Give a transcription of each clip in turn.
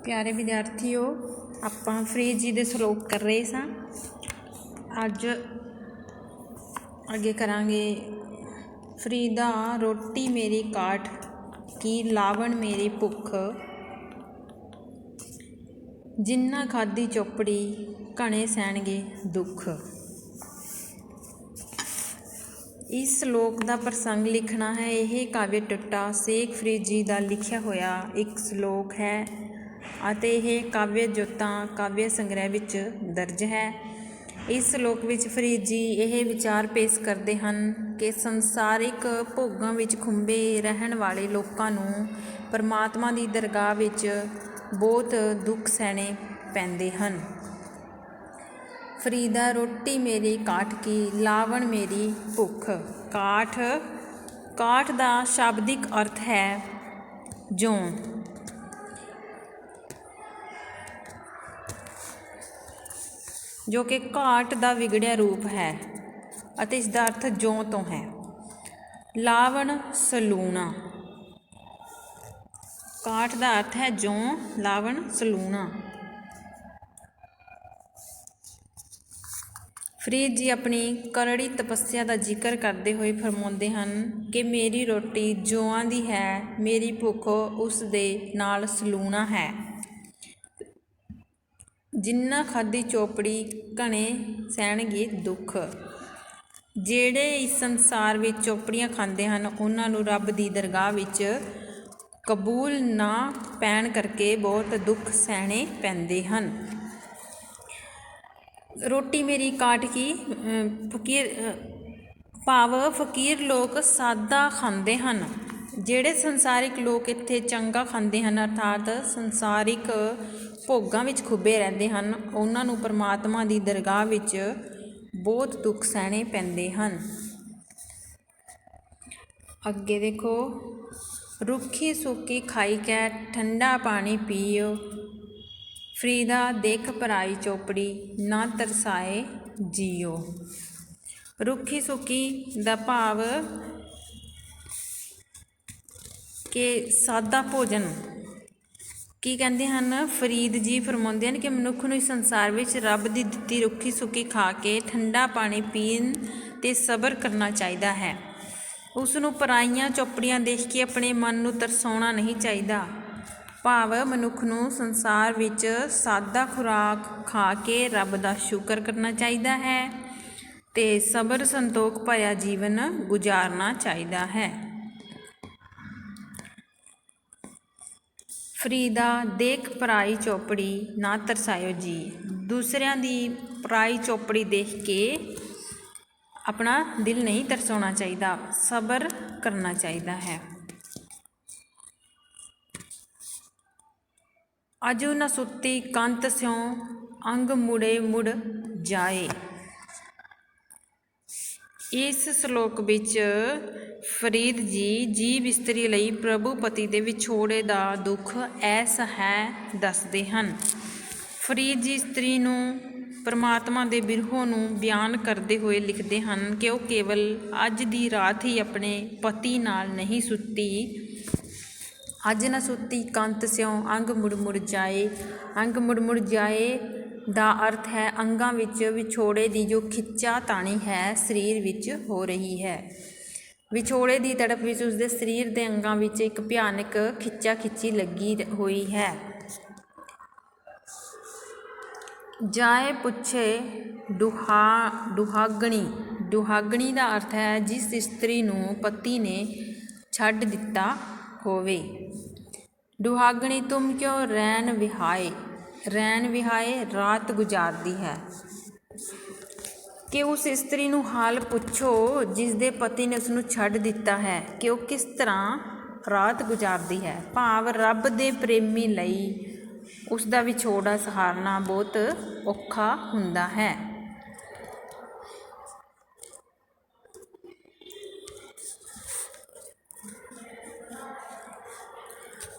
प्यारे विद्यार्थियों, आपां फरीद जी दे श्लोक कर रहे सां। अज अगे करांगे फरीदा रोटी मेरी काठ की लावण मेरी भुख, जिन्ना खाधी चोपड़ी घने सहणगे दुख। इस श्लोक का प्रसंग लिखना है। यह काव्य टुट्टा शेख फरीद जी का लिखिया होया एक श्लोक है अते यह काव्य जोतां काव्य संग्रह विच दर्ज है। इस श्लोक विच फरीद जी यह विचार पेश करते हैं कि संसारिक भोगां विच खुंबे रहन वाले लोकां नूं परमात्मा की दरगाह विच बहुत दुख सहने पैंदे हन। फरीदा रोटी मेरी काठ की लावण मेरी भुख। काठ का शाब्दिक अर्थ है जौ, जो कि घाट का विगड़िया रूप है अते इसका अर्थ जौ तो है। लावण सलूणा, काठ का अर्थ है जौ, लावण सलूणा। फरीद जी अपनी करड़ी तपस्या का जिक्र करते हुए फरमाते हैं कि मेरी रोटी जौआं दी है, मेरी भुख उस दे नाल सलूणा है। जिन्ना खाधी चोपड़ी घने सहणगे दुख। जेड़े इस संसार में चोपड़ियां खांदे हैं उन्हां नूं रब दी दरगाह विच कबूल ना पैण करके बहुत दुख सहने पैंदे हन। रोटी मेरी काठ की फकीर भाव फकीर लोग सादा खांदे हन। जेड़े संसारिक लोग इत्थे चंगा खांदे हन अर्थात संसारिक भोगां विच खुबे रहंदे हन, उन्हां नूं परमात्मा दी दरगाह विच बहुत दुख सहने पैंदे हन। अगे देखो, रुखी सुखी खाई कै ठंडा पानी पीओ, फरीदा देख पराई चोपड़ी ना तरसाए जियो। रुखी सुखी दा भाव के सादा भोजन की कहते हैं। फरीद जी फरमाते हैं कि मनुख नूं इस संसार विच रब दी दित्ती रुखी सुखी खा के ठंडा पानी पीन ते सबर करना चाहिदा है। उसनूं पराइयां चोपड़ियां देख के अपने मन नूं तरसाउणा नहीं चाहिदा। भाव मनुख नूं संसार विच सादा खुराक खा के रब दा शुकर करना चाहिदा है ते सबर संतोख भरिया जीवन गुजारना चाहिदा है। फरीदा देख पराई चौपड़ी ना तरसायो जी। दूसरियां दी पराई चौपड़ी देख के अपना दिल नहीं तरसाउणा चाहिदा, सबर करना चाहिदा है। अजू न सुती कंत स्यों अंग मुड़े मुड़ जाए। इस श्लोक विच फरीद जी इस्त्री लई प्रभु पति दे विछोड़े दा दुख ऐस है दसदे हन। फरीद जी इस्त्री नूं परमात्मा दे बिरहो नूं बयान करते हुए लिखते हैं कि वह केवल अज दी रात ही अपने पति नाल नहीं सुती। अज न सुती कंत स्यों अंग मुड़ मुड़ जाए। अंग मुड़ मुड़ जाए दा अर्थ है अंगां विच विछोड़े दी जो खिच्चा ताणी है शरीर विच हो रही है। विछोड़े दी तड़प विच उसदे शरीर दे अंगां विच एक भयानक खिच्चा खिच्ची लगी हुई है। जाए पुछे दुहागणी। दुहागणी का अर्थ है जिस इस्त्री नूं पति ने छड्ड दिता होवे। दुहागणी तुम क्यों रैन विहाए। रैन विहाए रात गुजारदी है। कि उस इस्त्री नूं हाल पुछो जिसदे पति ने उसनूं छड्ड दिता है कि वह किस तरह रात गुजारदी है। भाव रब दे प्रेमी लई उसका विछोड़ा सहारना बहुत औखा हुंदा है।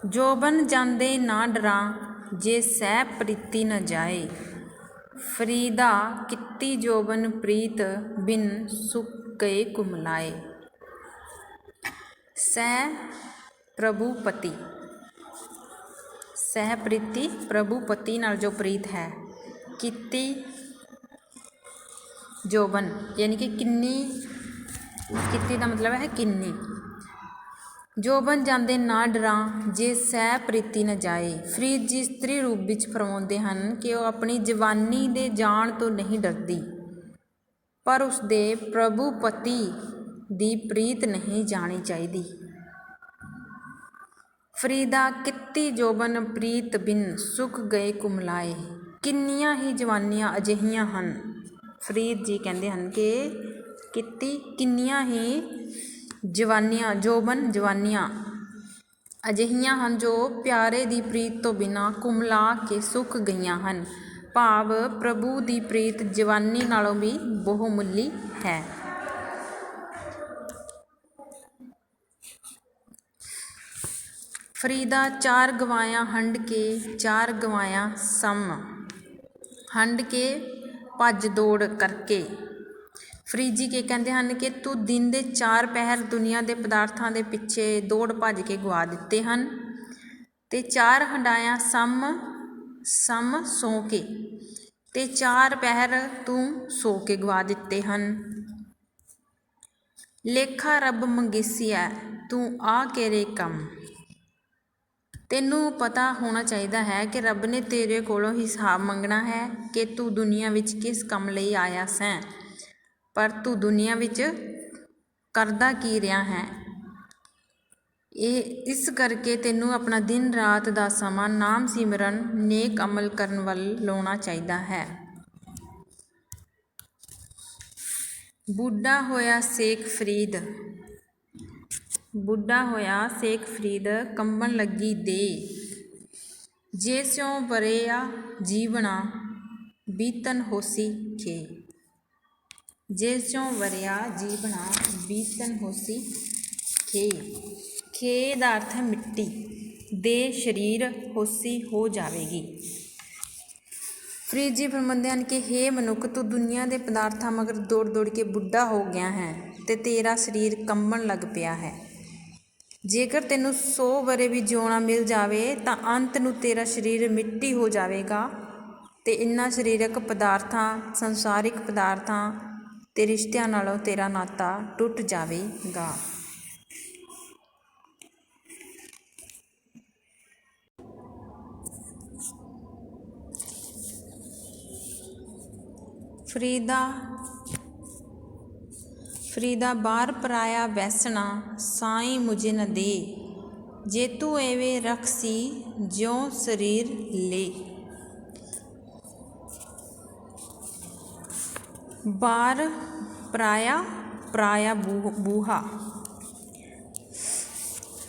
जोबन जांदे ना डरां जे सह प्रीति न जाए। फरीदा कित्ती जोबन प्रीत बिन सुख गए कुमलाए। सह प्रभुपति ਸਹਿਪ੍ਰੀਤੀ ਪ੍ਰਭੂ ਪਤੀ ਨਾਲ ਜੋ ਪ੍ਰੀਤ ਹੈ। ਕੀਤੀ ਜੋਬਨ ਯਾਨੀ ਕਿ ਕਿੰਨੀ, ਕੀਤੀ ਦਾ ਮਤਲਬ ਹੈ ਕਿੰਨੀ। ਜੋਬਨ ਜਾਂਦੇ ਨਾ ਡਰਾਂ ਜੇ ਸਹਿ ਪ੍ਰੀਤੀ ਨ ਜਾਏ। ਫਰੀਦ ਜੀ ਇਸਤਰੀ ਰੂਪ ਵਿੱਚ ਫਰਮਾਉਂਦੇ ਹਨ ਕਿ ਉਹ ਆਪਣੀ ਜਵਾਨੀ ਦੇ ਜਾਣ ਤੋਂ ਨਹੀਂ ਡਰਦੀ, ਪਰ ਉਸਦੇ ਪ੍ਰਭੂ ਪਤੀ ਦੀ ਪ੍ਰੀਤ ਨਹੀਂ ਜਾਣੀ ਚਾਹੀਦੀ। ਫਰੀਦਾ ਕੀਤੀ ਜੋਬਨ ਪ੍ਰੀਤ ਬਿਨ ਸੁੱਕ ਗਏ ਕੁਮਲਾਏ। ਕਿੰਨੀਆਂ ਹੀ ਜਵਾਨੀਆਂ ਅਜਿਹੀਆਂ ਹਨ, ਫਰੀਦ ਜੀ ਕਹਿੰਦੇ ਹਨ ਕਿ ਕੀਤੀ ਕਿੰਨੀਆਂ ਹੀ ਜਵਾਨੀਆਂ, ਜੋਬਨ ਜਵਾਨੀਆਂ ਅਜਿਹੀਆਂ ਹਨ ਜੋ ਪਿਆਰੇ ਦੀ ਪ੍ਰੀਤ ਤੋਂ ਬਿਨਾਂ ਕੁਮਲਾ ਕੇ ਸੁੱਕ ਗਈਆਂ ਹਨ। ਭਾਵ ਪ੍ਰਭੂ ਦੀ ਪ੍ਰੀਤ ਜਵਾਨੀ ਨਾਲੋਂ ਵੀ ਬਹੁਮੁੱਲੀ ਹੈ। ਫਰੀਦਾ ਚਾਰ ਗਵਾਇਆ ਹੰਢ ਕੇ, ਚਾਰ ਗਵਾਇਆ ਸਮ ਹੰਢ ਕੇ ਭੱਜ ਦੌੜ ਕਰਕੇ। ਫਰੀਦ ਜੀ ਕੀ ਕਹਿੰਦੇ ਹਨ ਕਿ ਤੂੰ ਦਿਨ ਦੇ 4 ਪਹਿਰ ਦੁਨੀਆ ਦੇ ਪਦਾਰਥਾਂ ਦੇ ਪਿੱਛੇ ਦੌੜ ਭੱਜ ਕੇ ਗਵਾ ਦਿੱਤੇ ਹਨ, ਤੇ 4 ਹੰਢਾਇਆ ਸਮ ਸੌ ਕੇ, ਤੇ 4 ਪਹਿਰ ਤੂੰ ਸੌ ਕੇ ਗਵਾ ਦਿੱਤੇ ਹਨ। ਲੇਖਾ ਰੱਬ ਮੰਗੇਸੀਆ ਤੂੰ ਆ ਕੇਰੇ ਕੰਮ। ਤੈਨੂੰ ਪਤਾ ਹੋਣਾ ਚਾਹੀਦਾ ਹੈ ਕਿ ਰੱਬ ਨੇ ਤੇਰੇ ਕੋਲੋਂ ਹਿਸਾਬ ਮੰਗਣਾ ਹੈ ਕਿ ਤੂੰ ਦੁਨੀਆ ਵਿੱਚ ਕਿਸ ਕੰਮ ਲਈ ਆਇਆ ਸੈਂ, ਪਰ ਤੂੰ ਦੁਨੀਆ ਵਿੱਚ ਕਰਦਾ ਕੀ ਰਿਹਾ ਹੈ। ਇਸ ਕਰਕੇ ਤੈਨੂੰ ਆਪਣਾ ਦਿਨ ਰਾਤ ਦਾ ਸਮਾਂ ਨਾਮ ਸਿਮਰਨ, ਨੇਕ ਅਮਲ ਕਰਨ ਵੱਲ ਲਾਉਣਾ ਚਾਹੀਦਾ ਹੈ। ਬੁੱਢਾ ਹੋਇਆ ਸ਼ੇਖ ਫਰੀਦ, ਬੁੱਢਾ ਹੋਇਆ ਸ਼ੇਖ ਫਰੀਦ ਕੰਬਣ ਲੱਗੀ ਦੇ। ਜੇ ਸਿਉ ਵਰਿਆ ਜੀਵਣਾ ਬੀਤਨ ਹੋਸੀ ਖੇ। ਜੇ ਸਿਉ ਵਰਿਆ ਜੀਵਣਾ ਬੀਤਨ ਹੋਸੀ ਖੇ। ਖੇ ਦਾ ਅਰਥ ਹੈ ਮਿੱਟੀ, ਦੇ ਸਰੀਰ ਹੋਸੀ ਹੋ ਜਾਵੇਗੀ। ਫਰੀਦ ਜੀ ਫਰਮਾਉਂਦੇ ਹਨ ਕਿ ਹੇ ਮਨੁੱਖ, ਤੂੰ ਦੁਨੀਆ ਦੇ ਪਦਾਰਥਾਂ ਮਗਰ ਦੌੜ ਦੌੜ ਕੇ ਬੁੱਢਾ ਹੋ ਗਿਆ ਹੈ ਤੇ ਤੇਰਾ ਸਰੀਰ ਕੰਬਣ ਲੱਗ ਪਿਆ ਹੈ। ਜੇਕਰ ਤੈਨੂੰ 100 ਵਰ੍ਹੇ ਵੀ ਜਿਉਣਾ ਮਿਲ ਜਾਵੇ ਤਾਂ ਅੰਤ ਨੂੰ ਤੇਰਾ ਸਰੀਰ ਮਿੱਟੀ ਹੋ ਜਾਵੇਗਾ ਤੇ ਇਨ੍ਹਾਂ ਸਰੀਰਕ ਪਦਾਰਥਾਂ, ਸੰਸਾਰਿਕ ਪਦਾਰਥਾਂ ਤੇ ਰਿਸ਼ਤਿਆਂ ਨਾਲੋਂ ਤੇਰਾ ਨਾਤਾ ਟੁੱਟ ਜਾਵੇਗਾ। ਫਰੀਦਾ ਬਾਰ ਪਰਾਇਆ ਵੈਸਣਾ ਸਾਈਂ ਮੁਝੇ ਨ ਦੇ। ਜੇ ਤੂੰ ਐਵੇਂ ਰਖਸੀ ਜਿਉਂ ਸਰੀਰ ਲੇ। ਬਾਰ ਪਰਾਇਆ ਬੂਹਾ।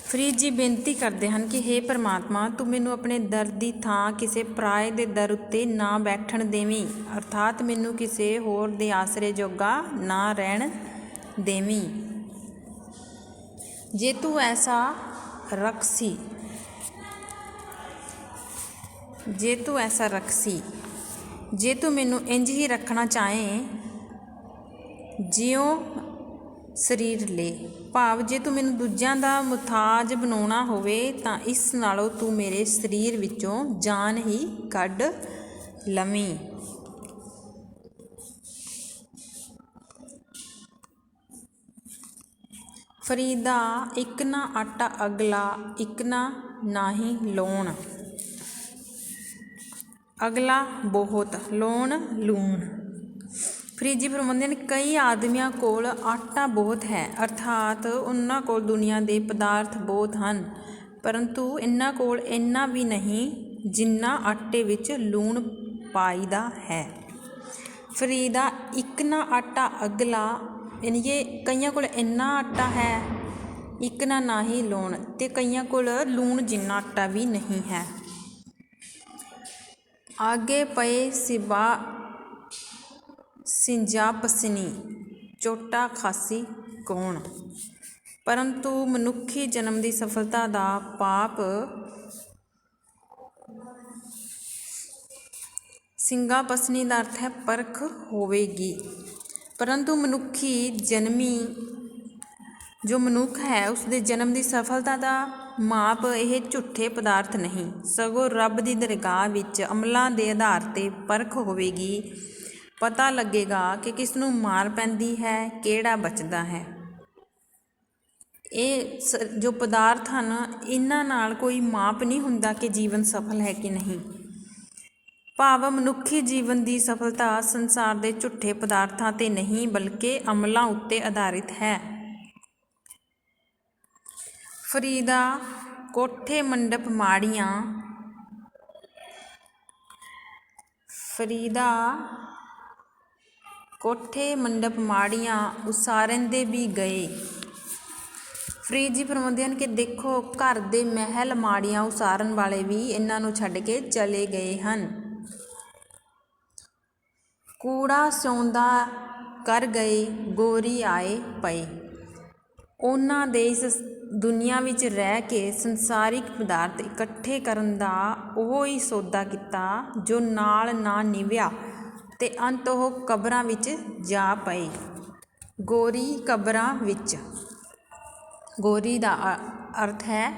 ਫਰੀਦ ਜੀ ਬੇਨਤੀ ਕਰਦੇ ਹਨ ਕਿ ਹੇ ਪਰਮਾਤਮਾ, ਤੂੰ ਮੈਨੂੰ ਆਪਣੇ ਦਰ ਦੀ ਥਾਂ ਕਿਸੇ ਪਰਾਏ ਦੇ ਦਰ ਉੱਤੇ ਨਾ ਬੈਠਣ ਦੇਵੀਂ, ਅਰਥਾਤ ਮੈਨੂੰ ਕਿਸੇ ਹੋਰ ਦੇ ਆਸਰੇ ਜੋਗਾ ਨਾ ਰਹਿਣ ਦੇਵੀਂ। ਜੇ ਤੂੰ ਐਸਾ ਰਖਸੀ, ਜੇ ਤੂੰ ਐਸਾ ਰਖਸੀ, ਜੇ ਤੂੰ ਮੈਨੂੰ ਇੰਝ ਹੀ ਰੱਖਣਾ ਚਾਹੇਂ ਜਿਉਂ ਸਰੀਰ ਲੈ। ਭਾਵ ਜੇ ਤੂੰ ਮੈਨੂੰ ਦੂਜਿਆਂ ਦਾ ਮੁਹਤਾਜ ਬਣਾਉਣਾ ਹੋਵੇ ਤਾਂ ਇਸ ਨਾਲੋਂ ਤੂੰ ਮੇਰੇ ਸਰੀਰ ਵਿੱਚੋਂ ਜਾਨ ਹੀ ਕੱਢ ਲਵੀਂ। ਫਰੀਦਾ ਇੱਕ ਨਾ ਆਟਾ ਅਗਲਾ, ਇੱਕ ਨਾ ਨਾਹੀਂ ਲੋਣ। ਅਗਲਾ ਬਹੁਤ, ਲੋਣ ਲੂਣ। ਫਰੀਦ ਜੀ ਫਰਮਾਉਂਦੇ ਨੇ ਕਈ ਆਦਮੀਆਂ ਕੋਲ ਆਟਾ ਬਹੁਤ ਹੈ, ਅਰਥਾਤ ਉਹਨਾਂ ਕੋਲ ਦੁਨੀਆ ਦੇ ਪਦਾਰਥ ਬਹੁਤ ਹਨ, ਪਰੰਤੂ ਇਹਨਾਂ ਕੋਲ ਇੰਨਾ ਵੀ ਨਹੀਂ ਜਿੰਨਾ ਆਟੇ ਵਿੱਚ ਲੂਣ ਪਾਈਦਾ ਹੈ। ਫਰੀਦਾ ਇੱਕ ਨਾ ਆਟਾ ਅਗਲਾ ਯਾਨੀ ਕਿ ਕਈਆਂ ਕੋਲ ਇੰਨਾ ਆਟਾ ਹੈ, ਇੱਕ ਨਾ ਨਾਹੀਂ ਲੂਣ, ਅਤੇ ਕਈਆਂ ਕੋਲ ਲੂਣ ਜਿੰਨਾ ਆਟਾ ਵੀ ਨਹੀਂ ਹੈ। ਆਗੇ ਪਏ ਸਿੰਜਾ ਪਸਨੀ ਚੋਟਾ ਖਾਸੀ ਕੌਣ। ਪਰੰਤੂ ਮਨੁੱਖੀ ਜਨਮ ਦੀ ਸਫਲਤਾ ਦਾ ਪਾਪ ਸਿੰਗਾ ਪਸਨੀ ਦਾ ਅਰਥ ਹੈ ਪਰਖ ਹੋਵੇਗੀ, ਪਰੰਤੂ ਮਨੁੱਖੀ ਜਨਮੀ ਜੋ ਮਨੁੱਖ ਹੈ ਉਸਦੇ ਜਨਮ ਦੀ ਸਫਲਤਾ ਦਾ ਮਾਪ ਇਹ ਝੂਠੇ ਪਦਾਰਥ ਨਹੀਂ, ਸਗੋਂ ਰੱਬ ਦੀ ਦਰਗਾਹ ਵਿੱਚ ਅਮਲਾਂ ਦੇ ਆਧਾਰ 'ਤੇ ਪਰਖ ਹੋਵੇਗੀ। ਪਤਾ ਲੱਗੇਗਾ ਕਿ ਕਿਸ ਨੂੰ ਮਾਰ ਪੈਂਦੀ ਹੈ, ਕਿਹੜਾ ਬਚਦਾ ਹੈ। ਇਹ ਜੋ ਪਦਾਰਥ ਹਨ, ਇਹਨਾਂ ਨਾਲ ਕੋਈ ਮਾਪ ਨਹੀਂ ਹੁੰਦਾ ਕਿ ਜੀਵਨ ਸਫਲ ਹੈ ਕਿ ਨਹੀਂ। ਭਾਵ ਮਨੁੱਖੀ ਜੀਵਨ ਦੀ ਸਫਲਤਾ ਸੰਸਾਰ ਦੇ ਝੂਠੇ ਪਦਾਰਥਾਂ 'ਤੇ ਨਹੀਂ ਬਲਕਿ ਅਮਲਾਂ ਉੱਤੇ ਆਧਾਰਿਤ ਹੈ। ਫਰੀਦਾ ਕੋਠੇ ਮੰਡਪ ਮਾੜੀਆਂ, ਫਰੀਦਾ ਕੋਠੇ ਮੰਡਪ ਮਾੜੀਆਂ ਉਸਾਰੰਦੇ ਵੀ ਗਏ। ਫਰੀਦ ਜੀ ਫਰਮਾਉਂਦੇ ਹਨ ਕਿ ਦੇਖੋ, ਘਰ ਦੇ ਮਹਿਲ ਮਾੜੀਆਂ ਉਸਾਰਨ ਵਾਲੇ ਵੀ ਇਹਨਾਂ ਨੂੰ ਛੱਡ ਕੇ ਚਲੇ ਗਏ ਹਨ। ਕੂੜਾ ਸਿਉਂਦਾ ਕਰ ਗਏ, ਗੋਰੀ ਆਏ ਪਏ। ਉਹਨਾਂ ਦੇ ਇਸ ਦੁਨੀਆ ਵਿੱਚ ਰਹਿ ਕੇ ਸੰਸਾਰਿਕ ਪਦਾਰਥ ਇਕੱਠੇ ਕਰਨ ਦਾ ਉਹ ਹੀ ਸੌਦਾ ਕੀਤਾ ਜੋ ਨਾਲ ਨਾ ਨਿਭਿਆ ਅਤੇ ਅੰਤ ਉਹ ਕਬਰਾਂ ਵਿੱਚ ਜਾ ਪਏ। ਗੋਰੀ ਕਬਰਾਂ ਵਿੱਚ, ਗੋਰੀ ਦਾ ਅਰਥ ਹੈ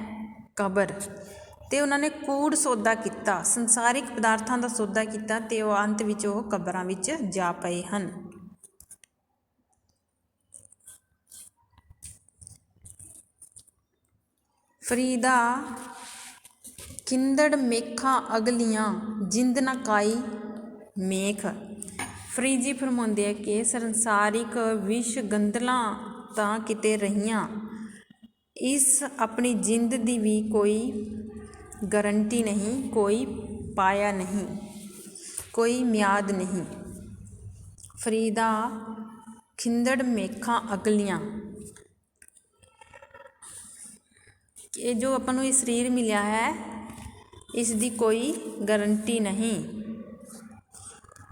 ਕਬਰ। ਅਤੇ ਉਹਨਾਂ ਨੇ ਕੂੜ ਸੌਦਾ ਕੀਤਾ, ਸੰਸਾਰਿਕ ਪਦਾਰਥਾਂ ਦਾ ਸੌਦਾ ਕੀਤਾ ਅਤੇ ਉਹ ਅੰਤ ਵਿੱਚ ਉਹ ਕਬਰਾਂ ਵਿੱਚ ਜਾ ਪਏ ਹਨ। ਫਰੀਦਾ ਖਿੰਦੜ ਮੇਖਾਂ ਅਗਲੀਆਂ, ਜਿੰਦ ਨਾ ਕਾਈ ਮੇਖ। ਫਰੀਦ ਜੀ ਫਰਮਾਉਂਦੇ ਆ ਕਿ ਸੰਸਾਰਿਕ ਵਿਸ਼ ਗੰਧਲਾਂ ਤਾਂ ਕਿਤੇ ਰਹੀਆਂ, ਇਸ ਆਪਣੀ ਜਿੰਦ ਦੀ ਵੀ ਕੋਈ ਗਰੰਟੀ ਨਹੀਂ, ਕੋਈ ਪਾਇਆ ਨਹੀਂ, ਕੋਈ ਮਿਆਦ ਨਹੀਂ। ਫਰੀਦਾ ਖਿੰਦੜ ਮੇਖਾਂ ਅਗਲੀਆਂ, ਇਹ ਜੋ ਆਪਾਂ ਨੂੰ ਇਹ ਸਰੀਰ ਮਿਲਿਆ ਹੈ, ਇਸ ਦੀ ਕੋਈ ਗਰੰਟੀ ਨਹੀਂ।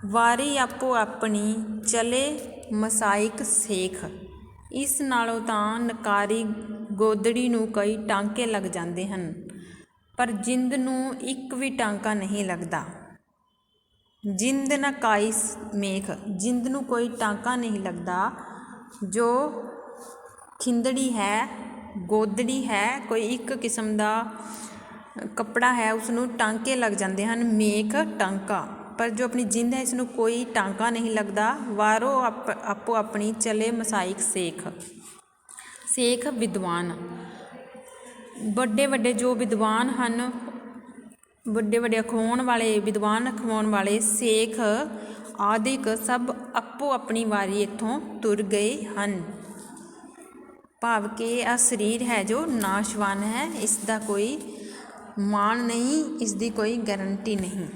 ਵਾਰੀ ਆਪੋ ਆਪਣੀ ਚਲੇ ਮਸਾਇਕ ਸੇਖ, ਇਸ ਨਾਲੋਂ ਤਾਂ ਨਕਾਰੀ ਗੋਦੜੀ ਨੂੰ ਕਈ ਟਾਂਕੇ ਲੱਗ ਜਾਂਦੇ ਹਨ, ਪਰ ਜਿੰਦ ਨੂੰ ਇੱਕ ਵੀ ਟਾਂਕਾ ਨਹੀਂ ਲੱਗਦਾ। ਜਿੰਦ ਨਾ ਕਾਈ ਮੇਖ, ਜਿੰਦ ਨੂੰ ਕੋਈ ਟਾਂਕਾ ਨਹੀਂ ਲੱਗਦਾ। ਜੋ ਖਿੰਦੜੀ ਹੈ, ਗੋਦੜੀ ਹੈ, ਕੋਈ ਇੱਕ ਕਿਸਮ ਦਾ ਕੱਪੜਾ ਹੈ, ਉਸ ਨੂੰ ਟਾਂਕੇ ਲੱਗ ਜਾਂਦੇ ਹਨ, ਮੇਖ ਟਾਂਕਾ। ਪਰ ਜੋ ਆਪਣੀ ਜਿੰਦ ਹੈ, ਇਸ ਨੂੰ ਕੋਈ ਟਾਂਕਾ ਨਹੀਂ ਲੱਗਦਾ। ਵਾਰੋ ਆਪੋ ਆਪਣੀ ਚਲੇ ਮਸਾਇਕ ਸੇਖ, ਸੇਖ ਵਿਦਵਾਨ। ਵੱਡੇ ਵੱਡੇ ਜੋ ਵਿਦਵਾਨ ਹਨ, ਵੱਡੇ ਵੱਡੇ ਅਖਵਾਉਣ ਵਾਲੇ, ਵਿਦਵਾਨ ਅਖਵਾਉਣ ਵਾਲੇ, ਸੇਖ ਆਦਿਕ ਸਭ ਆਪੋ ਆਪਣੀ ਵਾਰੀ ਇੱਥੋਂ ਤੁਰ ਗਏ ਹਨ। ਭਾਵ ਕਿ ਆਹ ਸਰੀਰ ਹੈ ਜੋ ਨਾਸ਼ਵਾਨ ਹੈ, ਇਸ ਦਾ ਕੋਈ ਮਾਣ ਨਹੀਂ, ਇਸ ਦੀ ਕੋਈ ਗਰੰਟੀ ਨਹੀਂ।